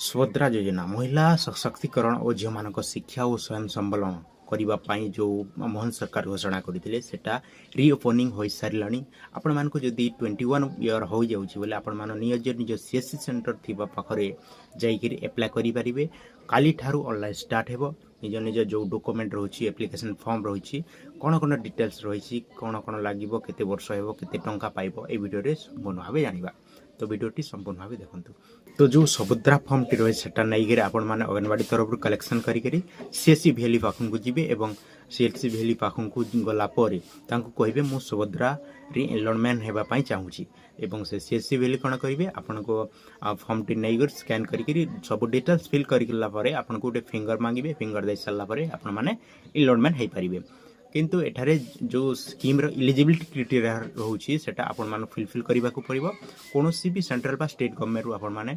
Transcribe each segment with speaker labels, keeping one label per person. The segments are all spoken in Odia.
Speaker 1: ସୁଭଦ୍ରା ଯୋଜନା ମହିଳା ସଶକ୍ତିକରଣ ଓ ଝିଅମାନଙ୍କ ଶିକ୍ଷା ଓ ସ୍ୱୟଂ ସମ୍ବଳନ କରିବା ପାଇଁ ଯେଉଁ ମୋହନ ସରକାର ଘୋଷଣା କରିଥିଲେ ସେଟା ରିଓପନିଂ ହୋଇସାରିଲାଣି। ଆପଣମାନଙ୍କୁ ଯଦି 21 ଇୟର୍ ହୋଇଯାଉଛି ବୋଲେ ଆପଣମାନେ ନିଜ CSC ସେଣ୍ଟର ଥିବା ପାଖରେ ଯାଇକିରି ଆପ୍ଲାଏ କରିପାରିବେ। କାଲିଠାରୁ ଅନଲାଇନ୍ ଷ୍ଟାର୍ଟ ହେବ। ନିଜ ଯେଉଁ ଡକୁମେଣ୍ଟ ରହୁଛି ଆପ୍ଲିକେସନ୍ ଫର୍ମ ରହିଛି କ'ଣ କ'ଣ ଡିଟେଲ୍ସ ରହିଛି କ'ଣ ଲାଗିବ କେତେ ବର୍ଷ ହେବ କେତେ ଟଙ୍କା ପାଇବ এই ଭିଡ଼ିଓରେ ସମ୍ପୂର୍ଣ୍ଣ ଭାବେ ଜାଣିବା। ତ ଭିଡ଼ିଓଟି ସମ୍ପୂର୍ଣ୍ଣ ଭାବେ ଦେଖନ୍ତୁ। ତ ଯେଉଁ ସୁଭଦ୍ରା ଫର୍ମଟି ରହେ ସେଟା ନେଇକିରି ଆପଣମାନେ ଅଙ୍ଗନବାଡ଼ି ତରଫରୁ କଲେକ୍ସନ୍ କରିକିରି CSC ଭ୍ୟାଲି ପାଖକୁ ଯିବେ ଏବଂ CSC ଭ୍ୟାଲି ପାଖକୁ ଗଲା ପରେ ତାଙ୍କୁ କହିବେ ମୁଁ ସୁଭଦ୍ରାରେ ଏନରୋଲମେଣ୍ଟ ହେବା ପାଇଁ ଚାହୁଁଛି ଏବଂ ସେ CSC ଭ୍ୟାଲି କ'ଣ କରିବେ ଆପଣଙ୍କ ଫର୍ମଟି ନେଇକରି ସ୍କାନ୍ କରିକିରି ସବୁ ଡିଟେଲ୍ସ ଫିଲ୍ କରିଲା ପରେ ଆପଣଙ୍କୁ ଗୋଟେ ଫିଙ୍ଗର ମାଗିବେ। ଫିଙ୍ଗର ଦେଇ ସାରିଲା ପରେ ଆପଣମାନେ ଏନରୋଲମେଣ୍ଟ ହେଇପାରିବେ। କିନ୍ତୁ ଏଠାରେ ଯେଉଁ ସ୍କିମ୍ର ଇଲିଜିବିଲିଟି କ୍ରାଇଟେରିଆ ରହୁଛି ସେଟା ଆପଣମାନଙ୍କୁ ଫୁଲଫିଲ୍ କରିବାକୁ ପଡ଼ିବ। କୌଣସି ବି ସେଣ୍ଟ୍ରାଲ୍ ବା ଷ୍ଟେଟ୍ ଗଭର୍ଣ୍ଣମେଣ୍ଟରୁ ଆପଣମାନେ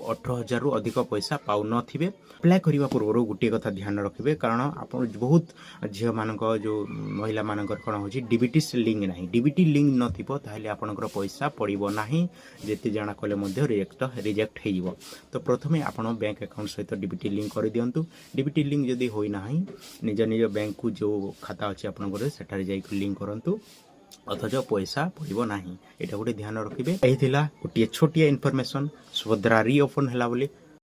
Speaker 1: 18,000ରୁ ଅଧିକ ପଇସା ପାଉନଥିବେ। ଆପ୍ଲାଏ କରିବା ପୂର୍ବରୁ ଗୋଟିଏ କଥା ଧ୍ୟାନ ରଖିବେ, କାରଣ ଆପଣ ବହୁତ ଝିଅମାନଙ୍କ ଯେଉଁ ମହିଳାମାନଙ୍କର କ'ଣ ହେଉଛି DBT ଲିଙ୍କ୍ ନାହିଁ। DBT ଲିଙ୍କ୍ ନଥିବ ତାହେଲେ ଆପଣଙ୍କର ପଇସା ପଡ଼ିବ ନାହିଁ। ଯେତେ ଜଣା କଲେ ମଧ୍ୟ ରିଜେକ୍ଟ ହେଇଯିବ। ତ ପ୍ରଥମେ ଆପଣ ବ୍ୟାଙ୍କ ଆକାଉଣ୍ଟ ସହିତ DBT ଲିଙ୍କ୍ କରିଦିଅନ୍ତୁ। DBT ଲିଙ୍କ୍ ଯଦି ହୋଇନାହିଁ ନିଜ ବ୍ୟାଙ୍କକୁ ଯେଉଁ ଖାତା ଅଛି ଆପଣଙ୍କର ସେଠାରେ ଯାଇକି ଲିଙ୍କ୍ କରନ୍ତୁ, ଅଥଚ ପଇସା ପଡ଼ିବ ନାହିଁ। ଏଇଟା ଗୋଟେ ଧ୍ୟାନ ରଖିବେ। ଏହି ଥିଲା ଗୋଟିଏ ଛୋଟିଆ ଇନଫର୍ମେସନ୍ ସୁଭଦ୍ରା ରିଓପନ୍ ହେଲା ବୋଲି।